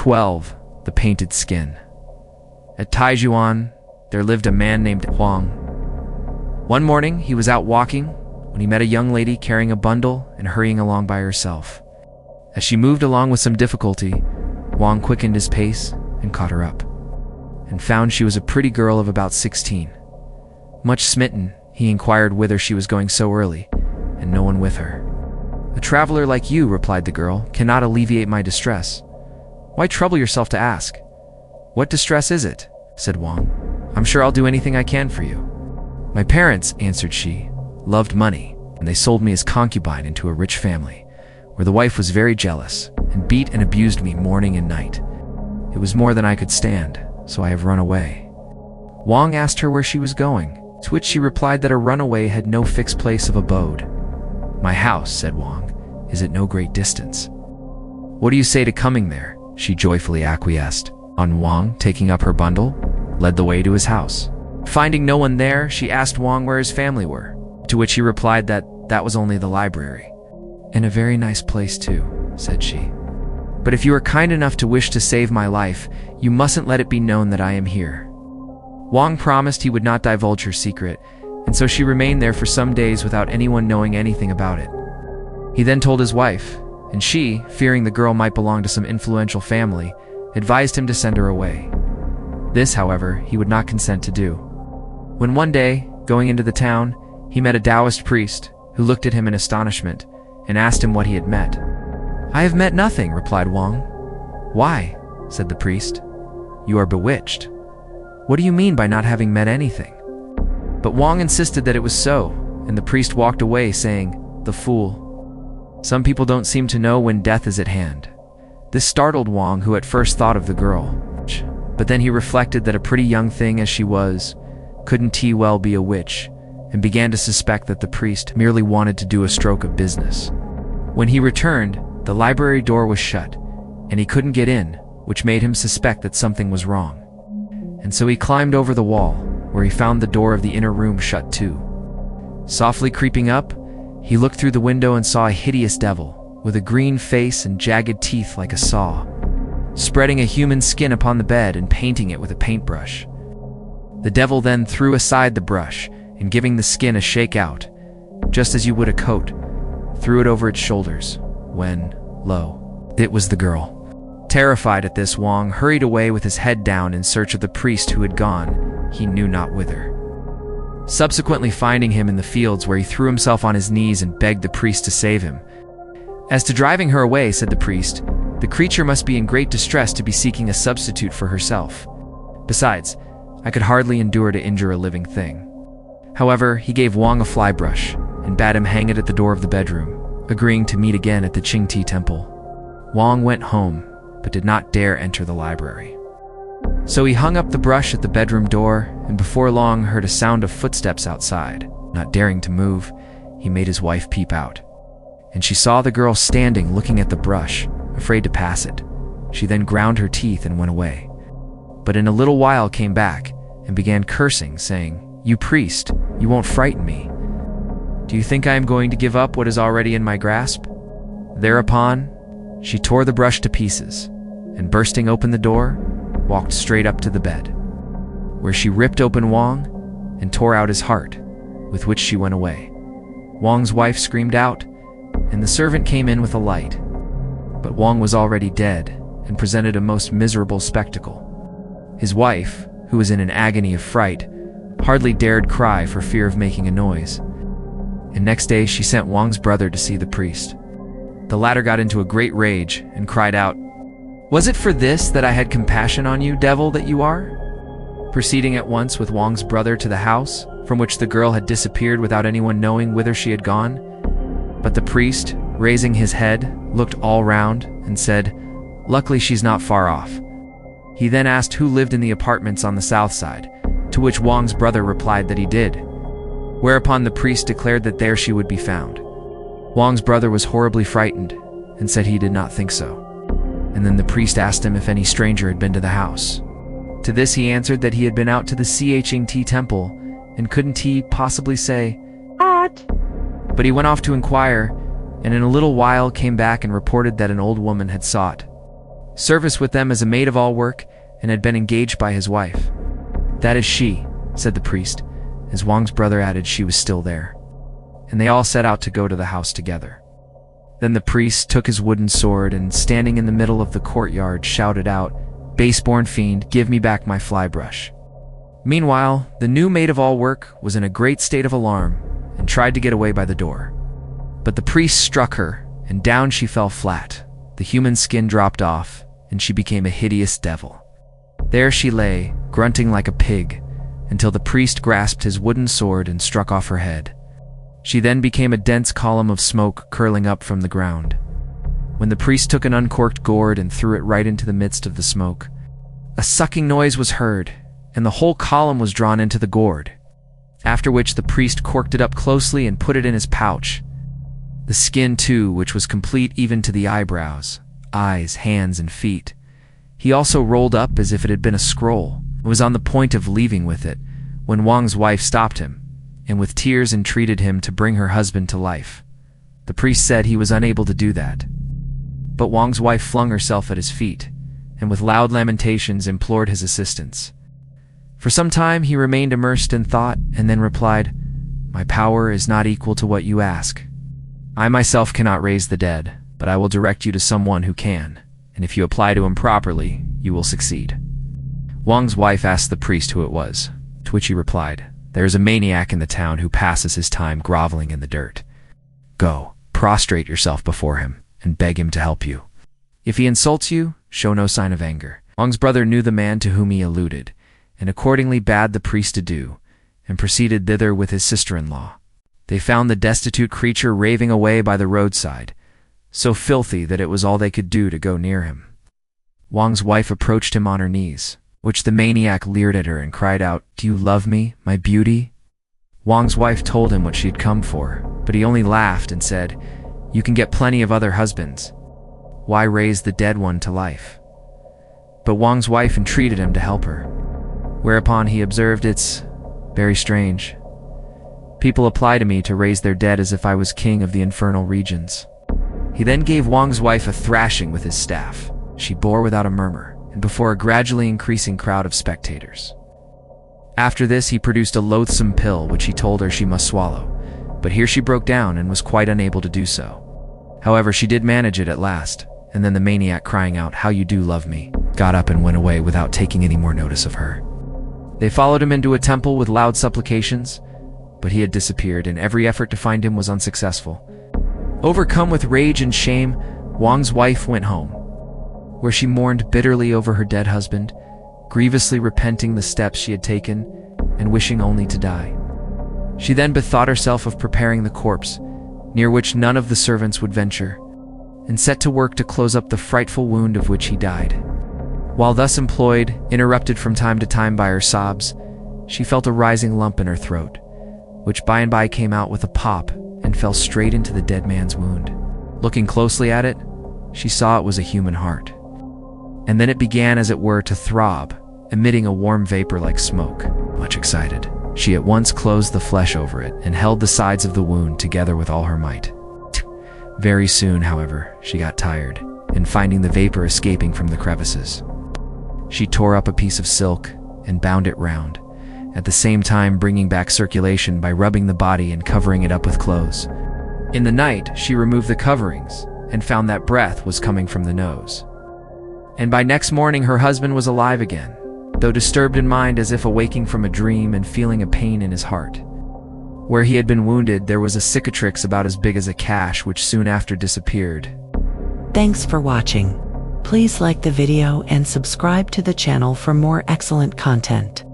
12. The Painted Skin. At Taijuan, there lived a man named Huang. One morning, he was out walking when he met a young lady carrying a bundle and hurrying along by herself. As she moved along with some difficulty, Huang quickened his pace and caught her up, and found she was a pretty girl of about 16. Much smitten, he inquired whither she was going so early, and no one with her. "A traveler like you," replied the girl, "cannot alleviate my distress. Why trouble yourself to ask?" "What distress is it?" said Huang. "I'm sure I'll do anything I can for you." "My parents," answered she, "loved money, and they sold me as concubine into a rich family, where the wife was very jealous, and beat and abused me morning and night. It was more than I could stand, so I have run away." Huang asked her where she was going, to which she replied that a runaway had no fixed place of abode. "My house," said Huang, "is at no great distance. What do you say to coming there?" She joyfully acquiesced. On Huang, taking up her bundle, led the way to his house. Finding no one there, she asked Huang where his family were, to which he replied that that was only the library. "And a very nice place too," said she. "But if you are kind enough to wish to save my life, you mustn't let it be known that I am here." Huang promised he would not divulge her secret, and so she remained there for some days without anyone knowing anything about it. He then told his wife, and she, fearing the girl might belong to some influential family, advised him to send her away. This, however, he would not consent to do. When one day, going into the town, he met a Taoist priest, who looked at him in astonishment, and asked him what he had met. "I have met nothing," replied Huang. "Why?" said the priest. "You are bewitched." "What do you mean by not having met anything?" But Huang insisted that it was so, and the priest walked away, saying, "The fool. Some people don't seem to know when death is at hand." This startled Huang, who at first thought of the girl. But then he reflected that a pretty young thing as she was, couldn't well be a witch, and began to suspect that the priest merely wanted to do a stroke of business. When he returned, the library door was shut, and he couldn't get in, which made him suspect that something was wrong. And so he climbed over the wall, where he found the door of the inner room shut too. Softly creeping up, he looked through the window and saw a hideous devil, with a green face and jagged teeth like a saw, spreading a human skin upon the bed and painting it with a paintbrush. The devil then threw aside the brush, and giving the skin a shake out, just as you would a coat, threw it over its shoulders, when, lo, it was the girl. Terrified at this, Huang hurried away with his head down in search of the priest who had gone, he knew not whither. Subsequently finding him in the fields, where he threw himself on his knees and begged the priest to save him. "As to driving her away," said the priest, "the creature must be in great distress to be seeking a substitute for herself. Besides, I could hardly endure to injure a living thing." However, he gave Huang a fly brush and bade him hang it at the door of the bedroom, agreeing to meet again at the Qing temple. Huang went home, but did not dare enter the library. So he hung up the brush at the bedroom door, and before long heard a sound of footsteps outside. Not daring to move, he made his wife peep out, and she saw the girl standing looking at the brush, afraid to pass it. She then ground her teeth and went away, but in a little while came back and began cursing, saying, "You priest, you won't frighten me. Do you think I am going to give up what is already in my grasp?" Thereupon, she tore the brush to pieces, and bursting open the door, walked straight up to the bed, where she ripped open Huang and tore out his heart, with which she went away. Huang's wife screamed out, and the servant came in with a light. But Huang was already dead, and presented a most miserable spectacle. His wife, who was in an agony of fright, hardly dared cry for fear of making a noise. And next day she sent Huang's brother to see the priest. The latter got into a great rage and cried out, "Was it for this that I had compassion on you, devil that you are?" Proceeding at once with Huang's brother to the house, from which the girl had disappeared without anyone knowing whither she had gone. But the priest, raising his head, looked all round and said, "Luckily she's not far off." He then asked who lived in the apartments on the south side, to which Huang's brother replied that he did, whereupon the priest declared that there she would be found. Huang's brother was horribly frightened and said he did not think so. And then the priest asked him if any stranger had been to the house. To this he answered that he had been out to the Qing temple, and couldn't he possibly say, "What?" But he went off to inquire, and in a little while came back and reported that an old woman had sought service with them as a maid-of-all-work, and had been engaged by his wife. "That is she," said the priest, as Wang's brother added she was still there. And they all set out to go to the house together. Then the priest took his wooden sword and, standing in the middle of the courtyard, shouted out, "Base-born fiend, give me back my fly brush." Meanwhile, the new maid-of-all-work was in a great state of alarm and tried to get away by the door. But the priest struck her, and down she fell flat. The human skin dropped off, and she became a hideous devil. There she lay, grunting like a pig, until the priest grasped his wooden sword and struck off her head. She then became a dense column of smoke curling up from the ground. When the priest took an uncorked gourd and threw it right into the midst of the smoke, a sucking noise was heard, and the whole column was drawn into the gourd, after which the priest corked it up closely and put it in his pouch. The skin, too, which was complete even to the eyebrows, eyes, hands, and feet, he also rolled up as if it had been a scroll, and was on the point of leaving with it, when Wang's wife stopped him, and with tears entreated him to bring her husband to life. The priest said he was unable to do that. But Wang's wife flung herself at his feet, and with loud lamentations implored his assistance. For some time he remained immersed in thought, and then replied, "My power is not equal to what you ask. I myself cannot raise the dead, but I will direct you to someone who can, and if you apply to him properly, you will succeed." Wang's wife asked the priest who it was, to which he replied, "There is a maniac in the town who passes his time groveling in the dirt. Go, prostrate yourself before him, and beg him to help you. If he insults you, show no sign of anger." Wang's brother knew the man to whom he alluded, and accordingly bade the priest adieu, and proceeded thither with his sister-in-law. They found the destitute creature raving away by the roadside, so filthy that it was all they could do to go near him. Wang's wife approached him on her knees, which the maniac leered at her and cried out, "Do you love me, my beauty?" Wang's wife told him what she had come for, but he only laughed and said, "You can get plenty of other husbands. Why raise the dead one to life?" But Wang's wife entreated him to help her, whereupon he observed, "It's very strange. People apply to me to raise their dead as if I was king of the infernal regions." He then gave Wang's wife a thrashing with his staff. She bore without a murmur, and before a gradually increasing crowd of spectators. After this he produced a loathsome pill which he told her she must swallow, but here she broke down and was quite unable to do so. However, she did manage it at last, and then the maniac, crying out, "How you do love me," got up and went away without taking any more notice of her. They followed him into a temple with loud supplications, but he had disappeared, and every effort to find him was unsuccessful. Overcome with rage and shame, Wang's wife went home, where she mourned bitterly over her dead husband, grievously repenting the steps she had taken and wishing only to die. She then bethought herself of preparing the corpse, near which none of the servants would venture, and set to work to close up the frightful wound of which he died. While thus employed, interrupted from time to time by her sobs, she felt a rising lump in her throat, which by and by came out with a pop and fell straight into the dead man's wound. Looking closely at it, she saw it was a human heart. And then it began, as it were, to throb, emitting a warm vapor like smoke. Much excited, she at once closed the flesh over it and held the sides of the wound together with all her might. Very soon, however, she got tired, and finding the vapor escaping from the crevices, she tore up a piece of silk and bound it round, at the same time bringing back circulation by rubbing the body and covering it up with clothes. In the night, she removed the coverings and found that breath was coming from the nose. And by next morning her husband was alive again, though disturbed in mind as if awaking from a dream and feeling a pain in his heart. Where he had been wounded, there was a cicatrix about as big as a cash, which soon after disappeared. Thanks for watching. Please like the video and subscribe to the channel for more excellent content.